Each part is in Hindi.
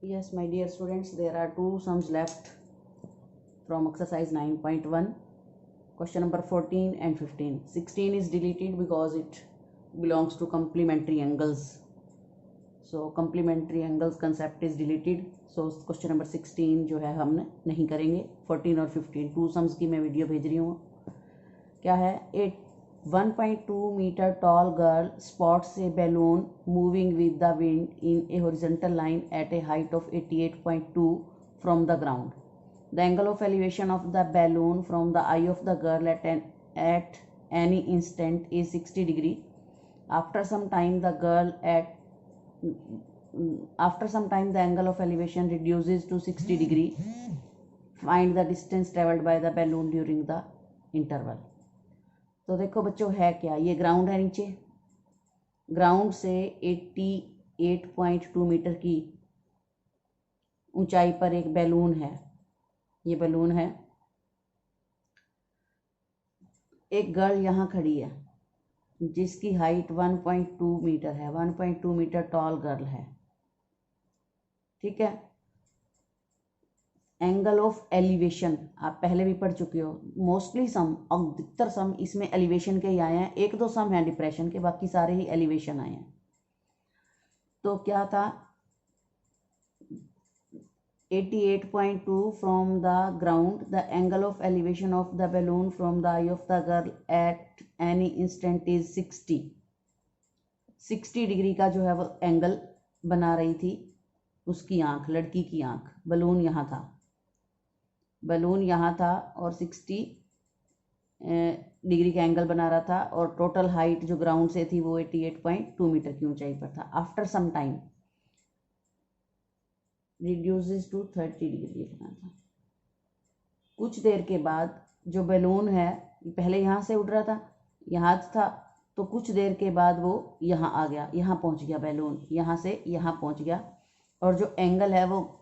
Yes, my dear students, there are two sums left from exercise 9.1, question number 14 and 15. 16 is deleted because it belongs to complementary angles. So complementary angles concept is deleted. So question number 16 जो है हम नहीं करेंगे. 14 और 15 टू सम्स की मैं वीडियो भेज रही हूँ. क्या है? 1.2 meter tall girl spots a balloon moving with the wind in a horizontal line at a height of 88.2 from the ground. The angle of elevation of the balloon from the eye of the girl at any instant is 60 degree. After some time the angle of elevation reduces to 60 degree. Find the distance traveled by the balloon during the interval. तो देखो बच्चों, है क्या? ये ग्राउंड है. नीचे ग्राउंड से 88.2 मीटर की ऊंचाई पर एक बैलून है. ये बैलून है. एक गर्ल यहाँ खड़ी है जिसकी हाइट 1.2 मीटर है. 1.2 मीटर टॉल गर्ल है. ठीक है. एंगल ऑफ एलिवेशन आप पहले भी पढ़ चुके हो. मोस्टली सम, अधिकतर सम इसमें एलिवेशन के ही आए हैं. एक दो सम हैं डिप्रेशन के, बाकी सारे ही एलिवेशन आए हैं. तो क्या था? 88.2 from the ground. The angle of elevation of the balloon from the I of the girl at any instant is 60 degree का जो है वो एंगल बना रही थी उसकी आंख, लड़की की आंख. बलून यहाँ था और 60 डिग्री का एंगल बना रहा था और टोटल हाइट जो ग्राउंड से थी वो 88.2 मीटर की ऊंचाई पर था. After some time reduces to 30 degree लिखना था. कुछ देर के बाद जो बैलून है, पहले यहाँ से उड़ रहा था, यहाँ था, तो कुछ देर के बाद वो यहाँ आ गया, यहाँ पहुँच गया बैलून, यहाँ से यहाँ पहुँच गया और जो एंगल है वो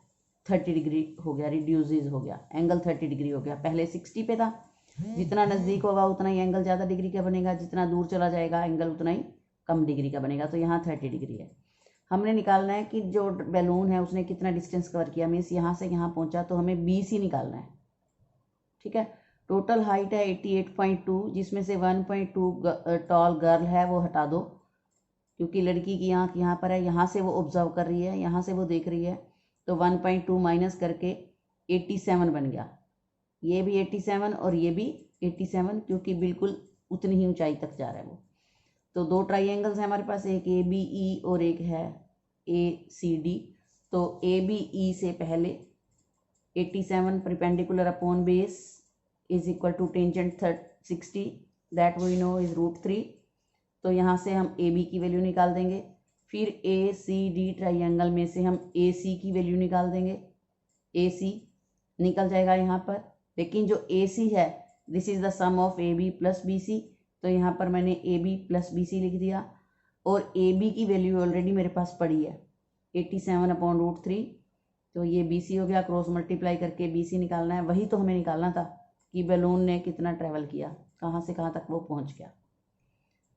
30 डिग्री हो गया, रिड्यूसेस हो गया. एंगल 30 डिग्री हो गया. पहले 60 पे था. जितना नज़दीक होगा उतना ही एंगल ज़्यादा डिग्री का बनेगा, जितना दूर चला जाएगा एंगल उतना ही कम डिग्री का बनेगा. तो यहाँ 30 डिग्री है. हमने निकालना है कि जो बैलून है उसने कितना डिस्टेंस कवर किया. मीन्स यहाँ से यहाँ पहुँचा, तो हमें BC निकालना है. ठीक है. टोटल हाइट है 88.2, जिसमें से 1.2 टॉल गर्ल है वो हटा दो, क्योंकि लड़की की आंख यहाँ पर है. यहाँ से वो ऑब्जर्व कर रही है, यहाँ से वो देख रही है. तो 1.2 माइनस करके 87 बन गया. ये भी 87 और ये भी 87, क्योंकि बिल्कुल उतनी ही ऊंचाई तक जा रहा है वो. तो दो ट्राइंगल्स हैं हमारे पास, एक ABE और एक है ACD. तो ABE से पहले 87 perpendicular upon base is equal to tangent 60, that we know is √3. तो यहाँ से हम AB की वैल्यू निकाल देंगे. फिर ACD ट्राइंगल में से हम AC की वैल्यू निकाल देंगे. AC निकल जाएगा यहाँ पर. लेकिन जो AC है, this is the sum of AB plus BC. तो यहाँ पर मैंने AB प्लस BC लिख दिया और AB की वैल्यू ऑलरेडी मेरे पास पड़ी है 87 अपॉन √3. तो ये BC हो गया. क्रॉस मल्टीप्लाई करके BC निकालना है. वही तो हमें निकालना था कि बैलून ने कितना ट्रैवल किया, कहाँ से कहाँ तक वो पहुँच गया.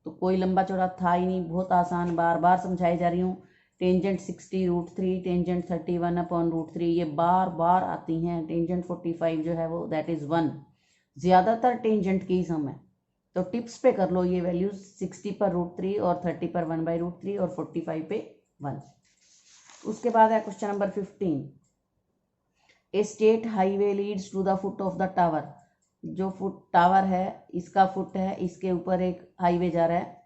तो कोई लंबा चौड़ा था ही नहीं, बहुत आसान. बार बार समझाई जा रही हूँ. टेंजेंट 60 √3, टेंजेंट 31 अपॉन √3, ये बार बार आती हैं. टेंजेंट 45 जो है वो दैट इज़ 1. ज़्यादातर टेंजेंट की ही सम है. तो टिप्स पे कर लो ये वैल्यूज. 60 पर √3 और 30 पर 1/√3 और 45 पे 1. उसके बाद है question number 15. A state highway leads to the foot of the tower. जो फुट टावर है, इसका फुट है, इसके ऊपर एक हाईवे जा रहा है.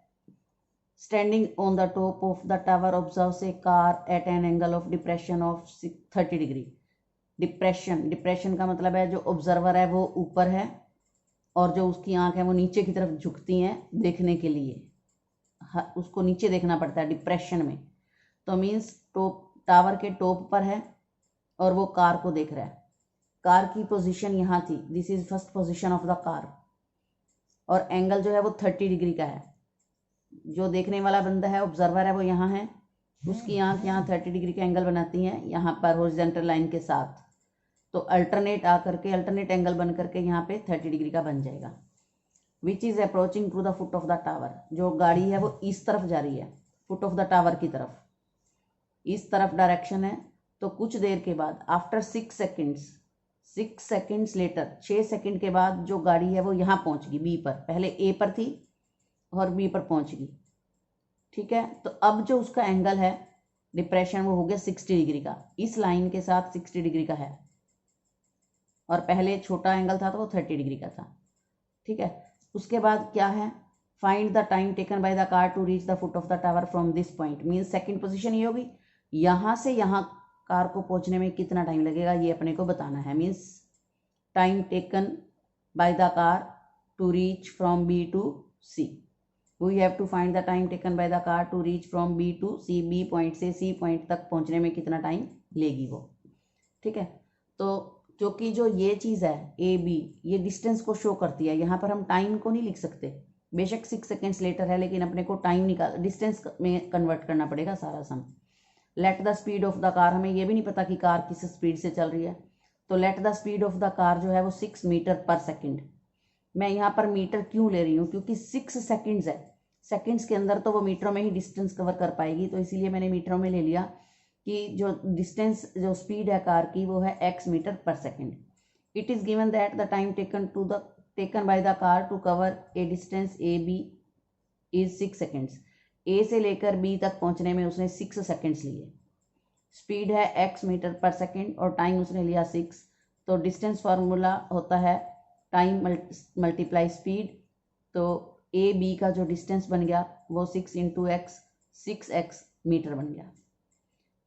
Standing on the top of the tower observes A car eight an angle of depression of 30 degree. Depression का मतलब है जो ऑब्जर्वर है वो ऊपर है और जो उसकी आंख है वो नीचे की तरफ झुकती हैं देखने के लिए. उसको नीचे देखना पड़ता है डिप्रेशन में. तो मीन्स टावर के टॉप पर है और वो कार को देख रहा है. कार की पोजीशन यहाँ थी. This is first position of the car. और एंगल जो है वो 30 डिग्री का है. जो देखने वाला बंदा है, ऑब्जर्वर है, वो यहाँ है. उसकी आंख यहाँ 30 डिग्री का एंगल बनाती है यहाँ पर हॉरिजॉन्टल लाइन के साथ. तो अल्टरनेट एंगल बन करके यहाँ पे 30 डिग्री का बन जाएगा. Which is approaching to the foot of the tower. जो गाड़ी है वो इस तरफ जा रही है, फुट ऑफ द टावर की तरफ. इस तरफ डायरेक्शन है तो कुछ देर के बाद आफ्टर 6 सेकेंड्स लेटर, 6 सेकेंड के बाद जो गाड़ी है वो यहाँ पहुँच गई बी पर, पहले ए पर थी और बी पर पहुँच गई, ठीक है। तो अब जो उसका एंगल है डिप्रेशन वो हो गया 60 डिग्री का, इस लाइन के साथ 60 डिग्री का है, और पहले छोटा एंगल था तो वो 30 डिग्री का था, ठीक है। उसके बाद क्या है, find the time taken by the car to reach the foot of the tower from this point, means second position ये होगी, यहाँ से यहाँ कार को पहुँचने में कितना टाइम लगेगा ये अपने को बताना है। Means time taken by the car to reach from B to C, we have to find the time taken by the car to reach from B to C, B point से सी पॉइंट तक पहुँचने में कितना टाइम लेगी वो, ठीक है। तो क्योंकि जो ये चीज़ है ए बी, ये डिस्टेंस को शो करती है, यहाँ पर हम टाइम को नहीं लिख सकते, बेशक 6 सेकेंड्स लेटर है लेकिन अपने को टाइम निकाल डिस्टेंस में कन्वर्ट करना पड़ेगा सारा sum. Let the speed of the car, हमें ये भी नहीं पता कि कार किस स्पीड से चल रही है, तो late the speed of the car जो है वो 6 मीटर पर सेकेंड। मैं यहाँ पर मीटर क्यों ले रही हूँ, क्योंकि 6 सेकेंड्स है, सेकेंड्स के अंदर तो वो मीटरों में ही डिस्टेंस कवर कर पाएगी, तो इसीलिए मैंने मीटरों में ले लिया कि जो डिस्टेंस जो स्पीड है कार की वो है x मीटर पर सेकेंड। It is given that the time taken by the car to cover a distance A B is 6 seconds. A से लेकर बी तक पहुंचने में उसने 6 सेकेंड्स लिए, स्पीड है x मीटर पर सेकेंड और टाइम उसने लिया 6, तो डिस्टेंस फार्मूला होता है टाइम मल्टीप्लाई स्पीड, तो ए बी का जो डिस्टेंस बन गया वो 6 × x 6x मीटर बन गया।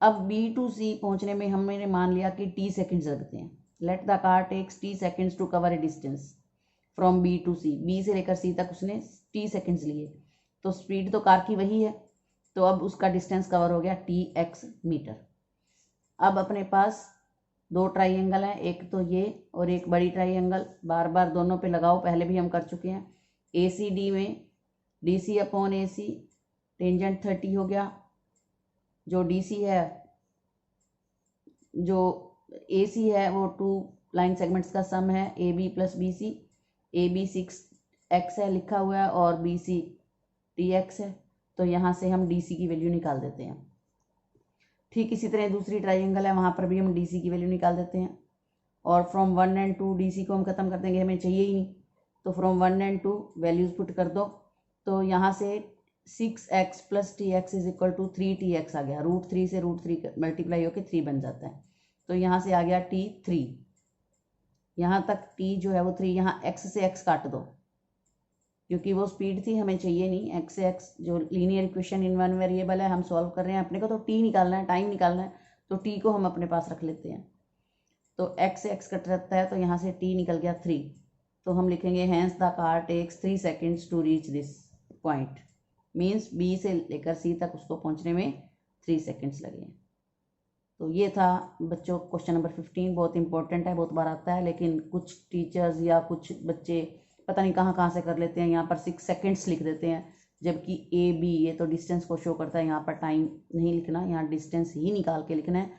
अब बी टू सी पहुंचने में हमने मान लिया कि t सेकेंड्स लगते हैं, let the car takes t seconds to cover a distance from B to C, B से लेकर सी तक उसने t सेकेंड्स लिए, तो स्पीड तो कार की वही है, तो अब उसका डिस्टेंस कवर हो गया tx मीटर। अब अपने पास दो ट्राइंगल हैं, एक तो ये और एक बड़ी ट्राइंगल, बार बार दोनों पे लगाओ, पहले भी हम कर चुके हैं। ACD में DC/AC टेंजेंट 30 हो गया, जो DC है जो AC है वो 2 लाइन सेगमेंट्स का सम है AB + BC, AB 6x है लिखा हुआ है और BC TX है, तो यहाँ से हम DC की वैल्यू निकाल देते हैं। ठीक इसी तरह दूसरी ट्राइंगल है, वहाँ पर भी हम DC की वैल्यू निकाल देते हैं, और फ्रॉम 1 और 2 DC को हम ख़त्म कर देंगे, हमें चाहिए ही नहीं, तो फ्रॉम 1 और 2 वैल्यूज़ पुट कर दो, तो यहाँ से 6x + TX = 3TX आ गया, √3 से √3 मल्टीप्लाई होकर 3 बन जाता है, तो यहाँ से आ गया T3। यहाँ तक T जो है वो 3, यहाँ x से x काट दो क्योंकि वो स्पीड थी, हमें चाहिए नहीं, x से x जो linear equation in one variable है हम सॉल्व कर रहे हैं, अपने को तो t निकालना है, टाइम निकालना है, तो t को हम अपने पास रख लेते हैं, तो x से x कट रहता है, तो यहाँ से t निकल गया 3, तो हम लिखेंगे hence the car takes 3 seconds to reach this point, means B से लेकर C तक उसको पहुँचने में 3 सेकेंड्स लगे। तो ये था बच्चों क्वेश्चन नंबर 15, बहुत इंपॉर्टेंट है, बहुत बार आता है, लेकिन कुछ टीचर्स या कुछ बच्चे पता नहीं कहाँ से कर लेते हैं, यहाँ पर 6 सेकेंड्स लिख देते हैं, जबकि AB ये तो डिस्टेंस को शो करता है, यहाँ पर टाइम नहीं लिखना, यहाँ डिस्टेंस ही निकाल के लिखना है,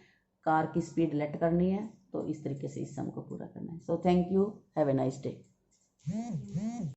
कार की स्पीड लेट करनी है, तो इस तरीके से इस सम को पूरा करना है। So thank you, have a nice day.